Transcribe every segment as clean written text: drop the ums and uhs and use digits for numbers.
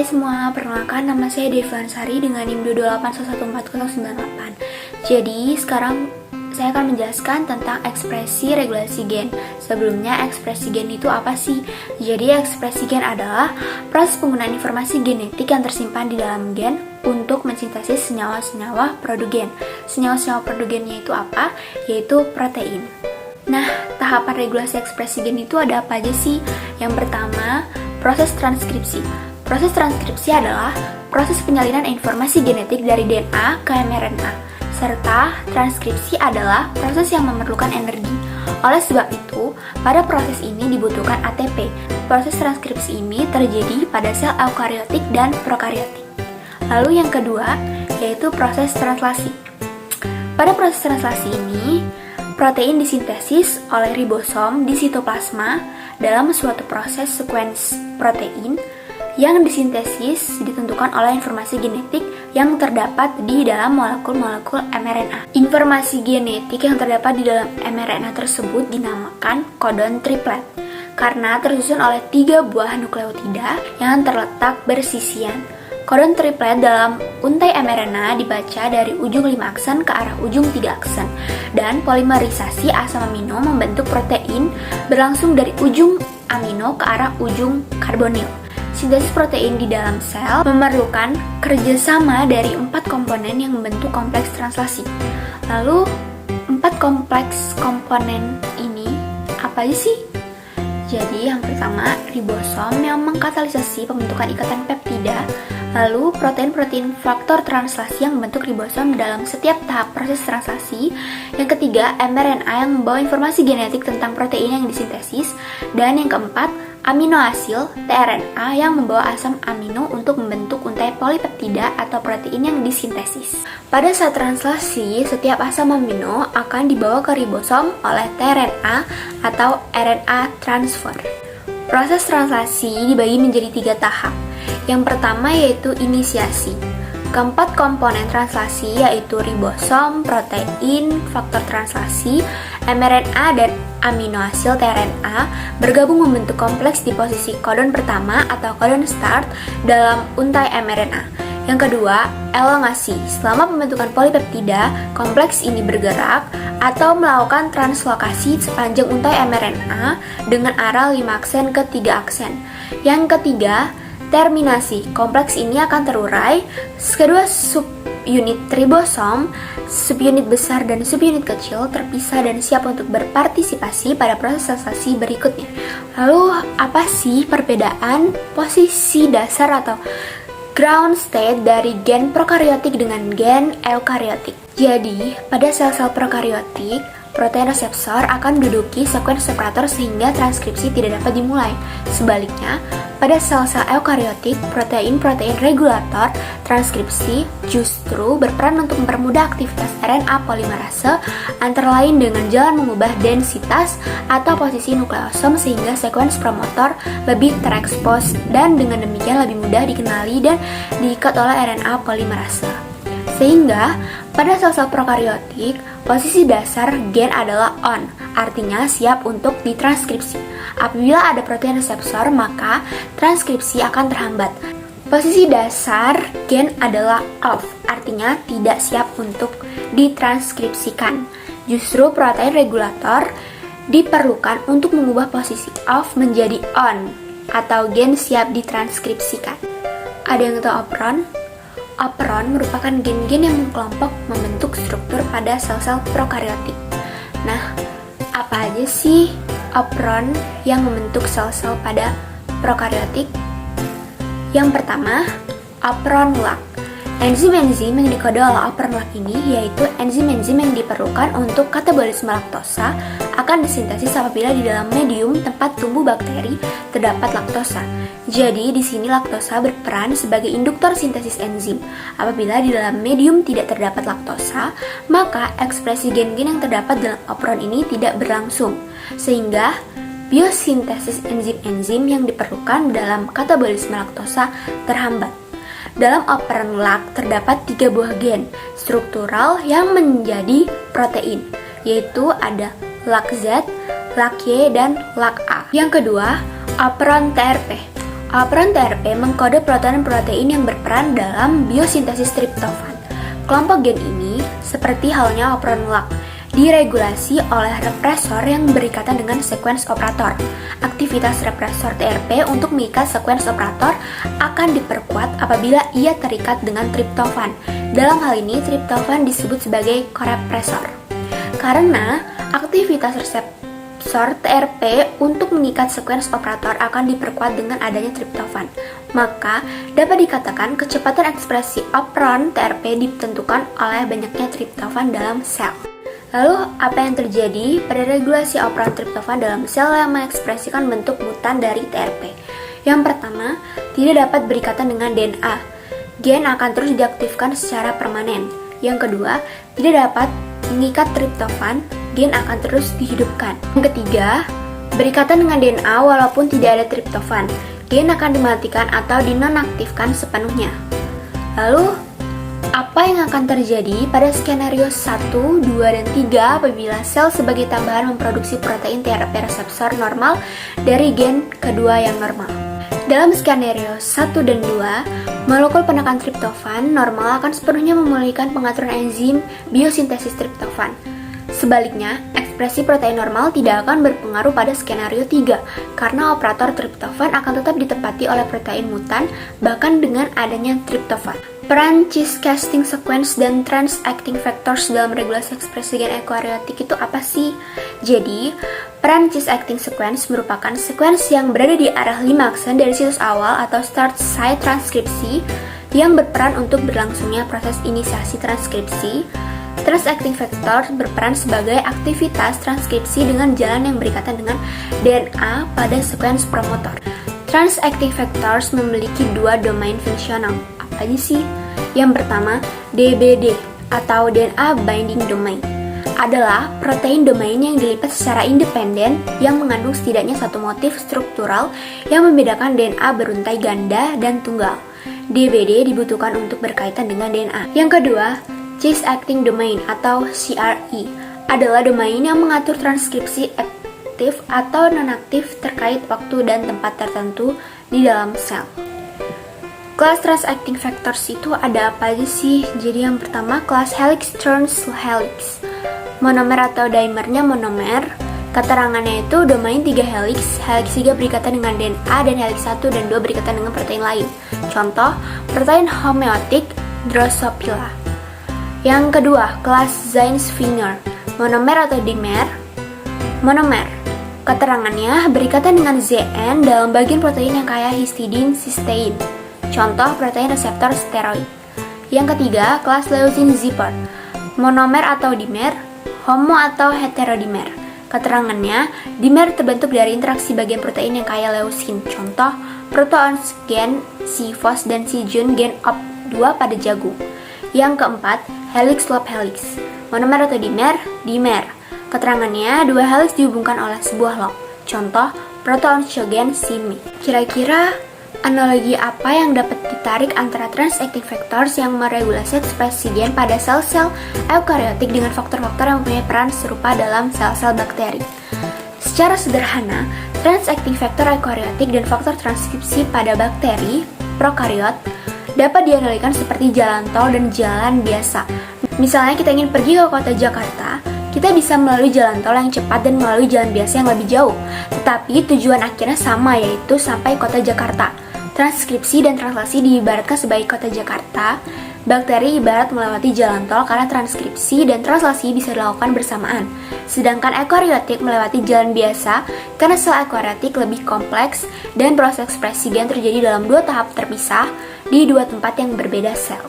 Hai semua, perkenalkan nama saya Devan Sari dengan NIM 228114098. Jadi sekarang saya akan menjelaskan tentang ekspresi regulasi gen. Sebelumnya, ekspresi gen itu apa sih? Jadi ekspresi gen adalah proses penggunaan informasi genetik yang tersimpan di dalam gen untuk mensintesis senyawa-senyawa produk gen. Senyawa-senyawa produk gennya itu apa? Yaitu protein. Nah, tahapan regulasi ekspresi gen itu ada apa aja sih? Yang pertama, proses transkripsi. Proses transkripsi adalah proses penyalinan informasi genetik dari DNA ke mRNA, serta transkripsi adalah proses yang memerlukan energi. Oleh sebab itu, pada proses ini dibutuhkan ATP. Proses transkripsi ini terjadi pada sel eukariotik dan prokariotik. Lalu yang kedua, yaitu proses translasi. Pada proses translasi ini, protein disintesis oleh ribosom di sitoplasma dalam suatu proses sekuens protein yang disintesis ditentukan oleh informasi genetik yang terdapat di dalam molekul-molekul mRNA. Informasi genetik yang terdapat di dalam mRNA tersebut dinamakan kodon triplet karena tersusun oleh 3 buah nukleotida yang terletak bersisian. Kodon triplet dalam untai mRNA dibaca dari ujung 5 aksen ke arah ujung 3 aksen, dan polimerisasi asam amino membentuk protein berlangsung dari ujung amino ke arah ujung karbonil. Sintesis protein di dalam sel memerlukan kerjasama dari 4 komponen yang membentuk kompleks translasi. Lalu, 4 kompleks komponen ini apa aja sih? Jadi, yang pertama, ribosom yang mengkatalisasi pembentukan ikatan peptida. Lalu, protein-protein faktor translasi yang membentuk ribosom dalam setiap tahap proses translasi. Yang ketiga, mRNA yang membawa informasi genetik tentang protein yang disintesis. Dan yang keempat, aminoasil tRNA yang membawa asam amino untuk membentuk untai polipeptida atau protein yang disintesis. Pada saat translasi, setiap asam amino akan dibawa ke ribosom oleh tRNA atau RNA transfer. Proses translasi dibagi menjadi 3 tahap. Yang pertama yaitu inisiasi. Keempat komponen translasi yaitu ribosom, protein, faktor translasi, mRNA, dan aminoasil tRNA bergabung membentuk kompleks di posisi kodon pertama atau kodon start dalam untai mRNA. Yang kedua, elongasi. Selama pembentukan polipeptida, kompleks ini bergerak atau melakukan translokasi sepanjang untai mRNA dengan arah 5 aksen ke 3 aksen. Yang ketiga, terminasi. Kompleks ini akan terurai. Kedua subunit ribosom, subunit besar dan subunit kecil terpisah dan siap untuk berpartisipasi pada proses translasi berikutnya. Lalu, apa sih perbedaan posisi dasar atau ground state dari gen prokariotik dengan gen eukariotik? Jadi, pada sel-sel prokariotik, protein reseptor akan menduduki sekuens separator sehingga transkripsi tidak dapat dimulai. Sebaliknya, pada sel-sel eukariotik, protein-protein regulator transkripsi justru berperan untuk mempermudah aktivitas RNA polimerase, antara lain dengan jalan mengubah densitas atau posisi nukleosom sehingga sekuens promotor lebih terekspos dan dengan demikian lebih mudah dikenali dan diikat oleh RNA polimerase. Sehingga, pada sel-sel prokariotik, posisi dasar gen adalah on, artinya siap untuk ditranskripsi. Apabila ada protein reseptor, maka transkripsi akan terhambat. Posisi dasar gen adalah off, artinya tidak siap untuk ditranskripsikan. Justru protein regulator diperlukan untuk mengubah posisi off menjadi on, atau gen siap ditranskripsikan. Ada yang tahu operon? Operon merupakan gen-gen yang mengkelompok membentuk struktur pada sel-sel prokariotik. Nah, apa aja sih operon yang membentuk sel-sel pada prokariotik? Yang pertama, operon LAC. Enzim-enzim yang dikode oleh operon LAC ini yaitu enzim-enzim yang diperlukan untuk katabolisme laktosa akan disintesis apabila di dalam medium tempat tumbuh bakteri terdapat laktosa. Jadi, di sini laktosa berperan sebagai induktor sintesis enzim. Apabila di dalam medium tidak terdapat laktosa, maka ekspresi gen-gen yang terdapat dalam operon ini tidak berlangsung, sehingga biosintesis enzim-enzim yang diperlukan dalam katabolisme laktosa terhambat. Dalam operon LAC terdapat 3 buah gen struktural yang menjadi protein, yaitu ada LAC Z, LAC Y, dan LAC A. Yang kedua, operon TRP. Operon TRP mengkode protein-protein yang berperan dalam biosintesis triptofan. Kelompok gen ini, seperti halnya operon LAC, diregulasi oleh represor yang berikatan dengan sekuens operator. Aktivitas represor TRP untuk mengikat sekuens operator akan diperkuat apabila ia terikat dengan triptofan. Dalam hal ini, triptofan disebut sebagai korepresor. Karena aktivitas reseptor TRP untuk mengikat sekuens operator akan diperkuat dengan adanya triptofan, maka dapat dikatakan kecepatan ekspresi operon TRP ditentukan oleh banyaknya triptofan dalam sel. Lalu, apa yang terjadi pada regulasi operon triptofan dalam sel yang mengekspresikan bentuk mutan dari TRP? Yang pertama, tidak dapat berikatan dengan DNA. Gen akan terus diaktifkan secara permanen. Yang kedua, tidak dapat mengikat triptofan, gen akan terus dihidupkan. Yang ketiga, berikatan dengan DNA walaupun tidak ada triptofan, gen akan dimatikan atau dinonaktifkan sepenuhnya. Lalu, apa yang akan terjadi pada skenario 1, 2, dan 3 apabila sel sebagai tambahan memproduksi protein TRP reseptor normal dari gen kedua yang normal? Dalam skenario 1 dan 2, molekul penekan triptofan normal akan sepenuhnya memulihkan pengaturan enzim biosintesis triptofan. Sebaliknya, ekspresi protein normal tidak akan berpengaruh pada skenario 3 karena operator triptofan akan tetap ditempati oleh protein mutan bahkan dengan adanya triptofan. Peran cis-casting sequence dan trans-acting factors dalam regulasi ekspresi gen eukariotik itu apa sih? Jadi, peran cis-acting sequence merupakan sequence yang berada di arah limaksen dari situs awal atau start site transkripsi yang berperan untuk berlangsungnya proses inisiasi transkripsi. Trans-acting factor berperan sebagai aktivitas transkripsi dengan jalan yang berikatan dengan DNA pada sequence promotor. Trans-acting factors memiliki dua domain fungsional. Apa aja sih? Yang pertama, DBD atau DNA Binding Domain adalah protein domain yang dilipat secara independen yang mengandung setidaknya satu motif struktural yang membedakan DNA beruntai ganda dan tunggal. DBD dibutuhkan untuk berkaitan dengan DNA. Yang kedua, cis-acting domain atau CRE adalah domain yang mengatur transkripsi aktif atau nonaktif terkait waktu dan tempat tertentu di dalam sel. Kelas trans-acting factors itu ada apa aja sih? Jadi yang pertama, kelas helix turns helix. Monomer atau dimernya monomer. Keterangannya itu domain 3 helix, helix 3 berikatan dengan DNA dan helix 1 dan 2 berikatan dengan protein lain. Contoh, protein homeotik Drosophila. Yang kedua, kelas Zanes-Finger. Monomer atau dimer. Monomer. Keterangannya berikatan dengan ZN dalam bagian protein yang kaya histidin cysteine. Contoh, protein reseptor steroid. Yang ketiga, kelas leucine-zipper. Monomer atau dimer, homo atau heterodimer. Keterangannya, dimer terbentuk dari interaksi bagian protein yang kaya leucine. Contoh, proteons gen C-fos dan C-jun gen OP2 pada jagung. Yang keempat, helix loop helix. Monomer atau dimer, dimer. Keterangannya, dua helix dihubungkan oleh sebuah loop. Contoh, proteons gen C-mi. Kira-kira analogi apa yang dapat ditarik antara trans-acting factors yang meregulasi ekspresi gen pada sel-sel eukariotik dengan faktor-faktor yang mempunyai peran serupa dalam sel-sel bakteri? Secara sederhana, trans-acting factor eukariotik dan faktor transkripsi pada bakteri prokariot dapat dianalogikan seperti jalan tol dan jalan biasa. Misalnya kita ingin pergi ke kota Jakarta, kita bisa melalui jalan tol yang cepat dan melalui jalan biasa yang lebih jauh. Tetapi tujuan akhirnya sama, yaitu sampai kota Jakarta. Transkripsi dan translasi diibaratkan sebagai kota Jakarta. Bakteri ibarat melewati jalan tol karena transkripsi dan translasi bisa dilakukan bersamaan. Sedangkan eukariotik melewati jalan biasa karena sel eukariotik lebih kompleks dan proses ekspresi gen terjadi dalam dua tahap terpisah di dua tempat yang berbeda sel.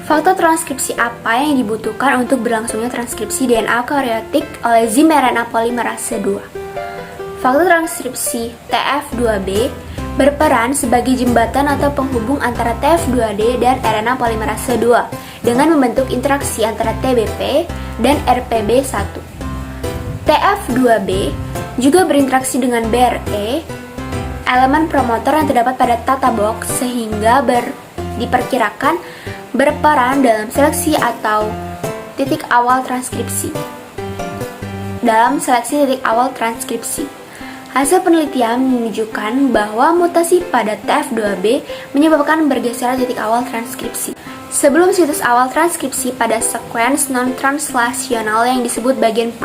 Faktor transkripsi apa yang dibutuhkan untuk berlangsungnya transkripsi DNA eukariotik oleh enzim RNA polimerase 2? Faktor transkripsi TF2B berperan sebagai jembatan atau penghubung antara TF2D dan RNA polimerase 2 dengan membentuk interaksi antara TBP dan RPB1. TF2B juga berinteraksi dengan BRE, elemen promotor yang terdapat pada tata box sehingga diperkirakan berperan dalam seleksi atau titik awal transkripsi. Hasil penelitian menunjukkan bahwa mutasi pada TF2B menyebabkan bergeser titik awal transkripsi. Sebelum situs awal transkripsi pada sekuens non-translasional yang disebut bagian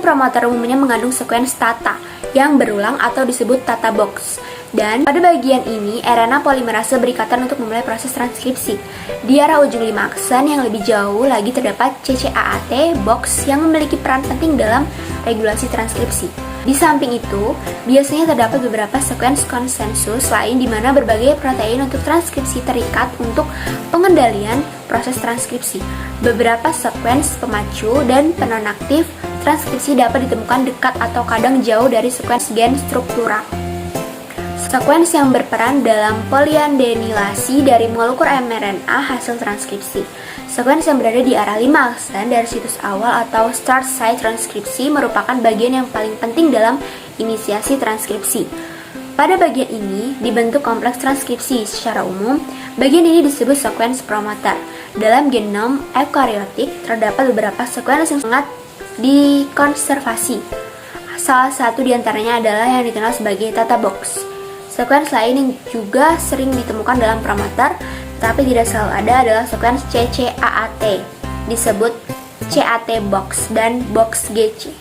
promoter umumnya mengandung sekuens tata yang berulang atau disebut tata box. Dan pada bagian ini, RNA polimerase berikatan untuk memulai proses transkripsi. Di arah ujung 5 aksen yang lebih jauh lagi terdapat CCAAT box yang memiliki peran penting dalam regulasi transkripsi. Di samping itu, biasanya terdapat beberapa sekuens konsensus lain di mana berbagai protein untuk transkripsi terikat untuk pengendalian proses transkripsi. Beberapa sekuens pemacu dan penonaktif transkripsi dapat ditemukan dekat atau kadang jauh dari sekuens gen struktural. Sekuens yang berperan dalam poliadenilasi dari molekul mRNA hasil transkripsi. Sekuens yang berada di arah 5 aksen dari situs awal atau start site transkripsi merupakan bagian yang paling penting dalam inisiasi transkripsi. Pada bagian ini dibentuk kompleks transkripsi. Secara umum, bagian ini disebut sekuens promoter. Dalam genom eukariotik terdapat beberapa sekuens yang sangat dikonservasi. Salah satu diantaranya adalah yang dikenal sebagai tata box. Sekuens lain yang juga sering ditemukan dalam promoter, tapi tidak selalu ada adalah sekuens CCAAT, disebut CAT box dan box GC.